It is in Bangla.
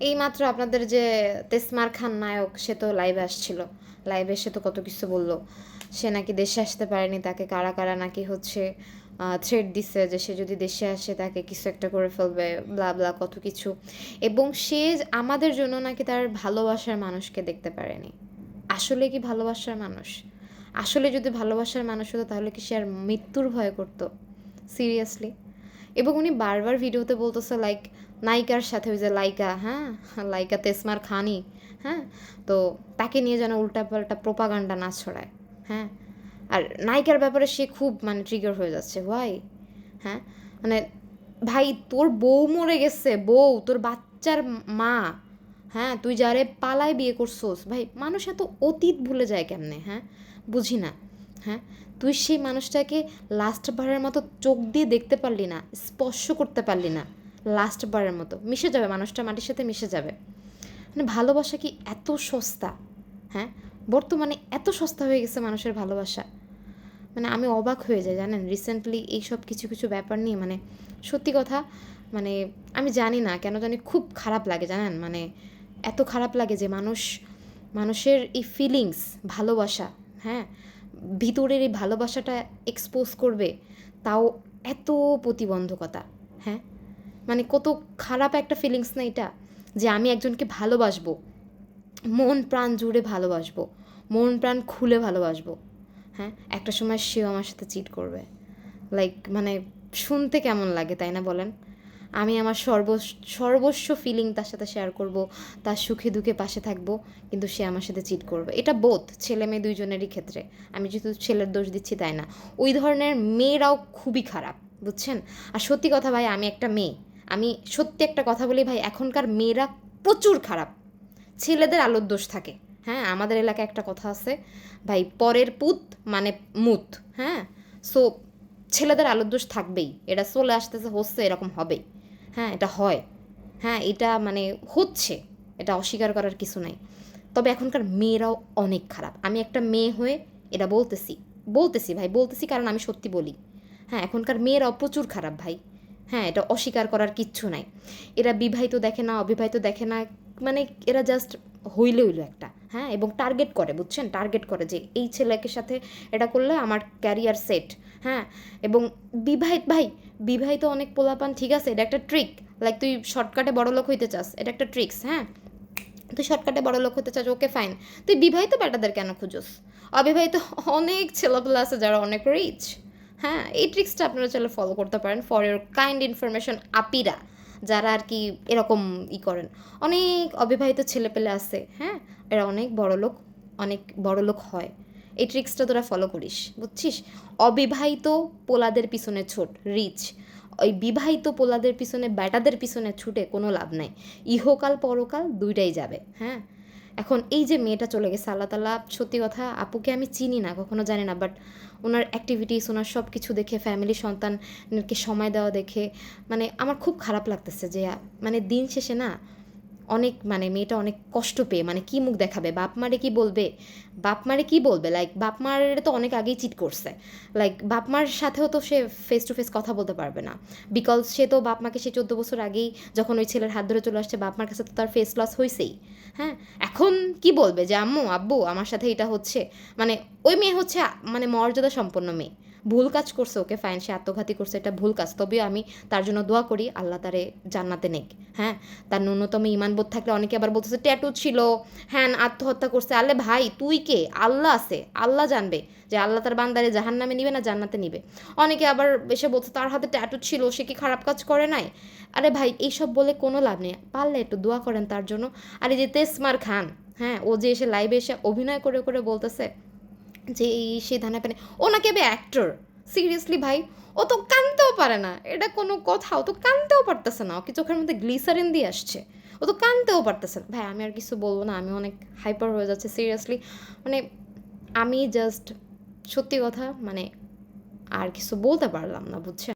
এইমাত্র আপনাদের যে তেসমার খান নায়ক, সে তো লাইভে আসছিল। লাইভে এসে তো কত কিছু বললো। সে নাকি দেশে আসতে পারেনি, তাকে কারা কারা নাকি হচ্ছে থ্রেট দিছে যে সে যদি দেশে আসে তাকে কিছু একটা করে ফেলবে, ব্লা ব্লা কত কিছু। এবং সে আমাদের জন্য নাকি তার ভালোবাসার মানুষকে দেখতে পারেনি। আসলে কি ভালোবাসার মানুষ? আসলে যদি ভালোবাসার মানুষ হতো তাহলে কি সে আর মৃত্যুর ভয় করতো? সিরিয়াসলি। এবং উনি বারবার ভিডিওতে বলতেছে লাইক নায়িকার সাথে, ওই যে লাইকা, হ্যাঁ, লাইকা তেসমার খানই, হ্যাঁ, তো তাকে নিয়ে যেন উল্টাপাল্টা প্রোপাগান্ডা না ছড়ায়। হ্যাঁ, আর নায়িকার ব্যাপারে সে খুব মানে ট্রিগার হয়ে যাচ্ছে। ভাই, হ্যাঁ, মানে ভাই তোর বউ মরে গেছে, বউ তোর বাচ্চার মা, হ্যাঁ, তুই যারে পালায় বিয়ে করছোস, ভাই মানুষ এত অতীত ভুলে যায় কেমনে? হ্যাঁ, বুঝি না। হ্যাঁ, তুই সেই মানুষটাকে লাস্ট বারের মতো চোখ দিয়ে দেখতে পারলি না, স্পর্শ করতে পারলি না, লাস্ট বারের মতো মিশে যাবে, মানুষটা মাটির সাথে মিশে যাবে। মানে ভালোবাসা কি এত সস্তা? হ্যাঁ, বর্তমানে এত সস্তা হয়ে গেছে মানুষের ভালোবাসা। মানে আমি অবাক হয়ে যাই, জানেন, রিসেন্টলি এইসব কিছু কিছু ব্যাপার নিয়ে, মানে সত্যি কথা, মানে আমি জানি না কেন জানি খুব খারাপ লাগে, জানেন, মানে এত খারাপ লাগে যে মানুষের এই ফিলিংস, ভালোবাসা, হ্যাঁ, ভিতরের এই ভালোবাসাটা এক্সপোজ করবে, তাও এত প্রতিবন্ধকতা। হ্যাঁ, মানে কত খারাপ একটা ফিলিংস না এটা, যে আমি একজনকে ভালোবাসবো, মন প্রাণ জুড়ে ভালোবাসবো, মন প্রাণ খুলে ভালোবাসবো, হ্যাঁ, একটা সময় সেও আমার সাথে চিট করবে। লাইক মানে শুনতে কেমন লাগে, তাই না বলেন? আমি আমার সর্বস্ব ফিলিং তার সাথে শেয়ার করব, তার সুখে দুঃখে পাশে থাকবো, কিন্তু সে আমার সাথে চিট করবে। এটা বোথ ছেলে মেয়ে দুইজনেরই ক্ষেত্রে। আমি যেহেতু ছেলের দোষ দিচ্ছি তাই না, ওই ধরনের মেয়েরাও খুবই খারাপ, বুঝছেন? আর সত্যি কথা ভাই, আমি একটা মেয়ে, আমি সত্যি একটা কথা বলি ভাই, এখনকার মেয়েরা প্রচুর খারাপ। ছেলেদের আলোর দোষ থাকে। হ্যাঁ, আমাদের এলাকায় একটা কথা আছে ভাই, পরের পুত মানে মুত। হ্যাঁ, সো ছেলেদের আলোর দোষ থাকবেই, এটা চলে আসতেছে, হচ্ছে, এরকম হবেই। হ্যাঁ, এটা হয়। হ্যাঁ, এটা মানে হচ্ছে, এটা অস্বীকার করার কিছু নাই। তবে এখনকার মেয়েরাও অনেক খারাপ। আমি একটা মেয়ে হয়ে এটা বলতেছি, বলতেছি ভাই, বলতেছি কারণ আমি সত্যি বলি। হ্যাঁ, এখনকার মেয়েরাও প্রচুর খারাপ ভাই। হ্যাঁ, এটা অস্বীকার করার কিচ্ছু নাই। এরা বিবাহিত দেখে না, অবিবাহিত দেখে না, মানে এরা জাস্ট হইলে হইলো একটা। হ্যাঁ, এবং টার্গেট করে, বুঝছেন, টার্গেট করে যে এই ছেলেকে সাথে এটা করলে আমার ক্যারিয়ার সেট। হ্যাঁ, এবং বিবাহিত ভাই, বিবাহিত অনেক পোলাপান, ঠিক আছে, এটা একটা ট্রিক। লাইক তুই শর্টকাটে বড়লোক হইতে চাস, এটা একটা ট্রিক্স। হ্যাঁ, তুই শর্টকাটে বড়লোক হতে চাস, ওকে ফাইন। তুই বিবাহিত বেটাদের কেন খুঁজোস? অবিবাহিত অনেক ছেলেপেলে আছে যারা অনেক রিচ। হ্যাঁ, এই ট্রিক্সটা আপনারা চাইলে ফলো করতে পারেন, ফর ইউর কাইন্ড ইনফরমেশন আপিরা, যারা আর কি এরকম করেন। অনেক অবিবাহিত ছেলেপেলে আছে, হ্যাঁ, এরা অনেক বড়লোক, অনেক বড়লোক হয়। এই ট্রিক্সটা তোরা ফলো করিস, বুঝছিস? অবিবাহিত পোলাদের পিছনে ছোট, রিচ। ওই বিবাহিত পোলাদের পিছনে, ব্যাটাদের পিছনে ছুটে কোনো লাভ নাই। ইহকাল পরকাল দুইটাই যাবে। হ্যাঁ, এখন এই যে মেয়েটা চলে গেছে, আল্লাহ তাআলা, সত্যি কথা আপুকে আমি চিনি না, কখনো জানি না, বাট ওনার অ্যাক্টিভিটিস, ওনার সব কিছু দেখে, ফ্যামিলি, সন্তানকে সময় দেওয়া দেখে, মানে আমার খুব খারাপ লাগতেছে যে মানে দিন শেষে না, অনেক মানে মেয়েটা অনেক কষ্ট পেয়ে, মানে কি মুখ দেখাবে, বাপ মারে কি বলবে, বাপ মারে কি বলবে, লাইক বাপ মারে তো অনেক আগেই চিট করছে। লাইক বাপ মার সাথেও তো সে ফেস টু ফেস কথা বলতে পারবে না, বিকজ সে তো বাপ মাকে সে 14 বছর আগেই যখন ওই ছেলের হাত ধরে চলে আসছে, বাপ মার কাছে তো তার ফেস লস হয়েছেই। হ্যাঁ, এখন কি বলবে যে আম্মু আব্বু আমার সাথে এটা হচ্ছে, মানে ওই মেয়ে হচ্ছে মানে মর্যাদা সম্পন্ন মেয়ে, ভুল কাজ করছে, ওকে ফাইন, সে আত্মঘাতী করছে, এটা ভুল কাজ, তবেও আমি তার জন্য দোয়া করি আল্লাহ তারে জান্নাতে নেক। হ্যাঁ, তার ন্যূনতম ইমানবোধ থাকলে, অনেকে আবার বলতেছে ট্যাটু ছিল, হ্যাঁ, আত্মহত্যা করছে, আলে ভাই তুই কে? আল্লাহ আছে, আল্লাহ জানবে যে আল্লাহ তার বান্দারে জাহান্নামে নিবে না জান্নাতে নিবে। অনেকে আবার এসে বলছে তার হাতে ট্যাটু ছিল, সে কি খারাপ কাজ করে নাই? আরে ভাই, এইসব বলে কোনো লাভ নেই, পারলে একটু দোয়া করেন তার জন্য। আর এই যে তেসমার খান, হ্যাঁ, ও যে এসে লাইভে এসে অভিনয় করে করে বলতেছে যে এই সে ধানে পানে, ও নাকি আবার অ্যাক্টর। সিরিয়াসলি ভাই, ও তো কানতেও পারে না, এটা কোনো কথা? ও তো কানতেও পারতেছে না, ওকে চোখের মধ্যে গ্লিসারিন দিয়ে আসছে, ও তো কানতেও পারতেছে না। ভাই আমি আর কিছু বলবো না, আমি অনেক হাইপার হয়ে যাচ্ছে সিরিয়াসলি। মানে আমি জাস্ট সত্যি কথা, মানে আর কিছু বলতে পারলাম না, বুঝছেন?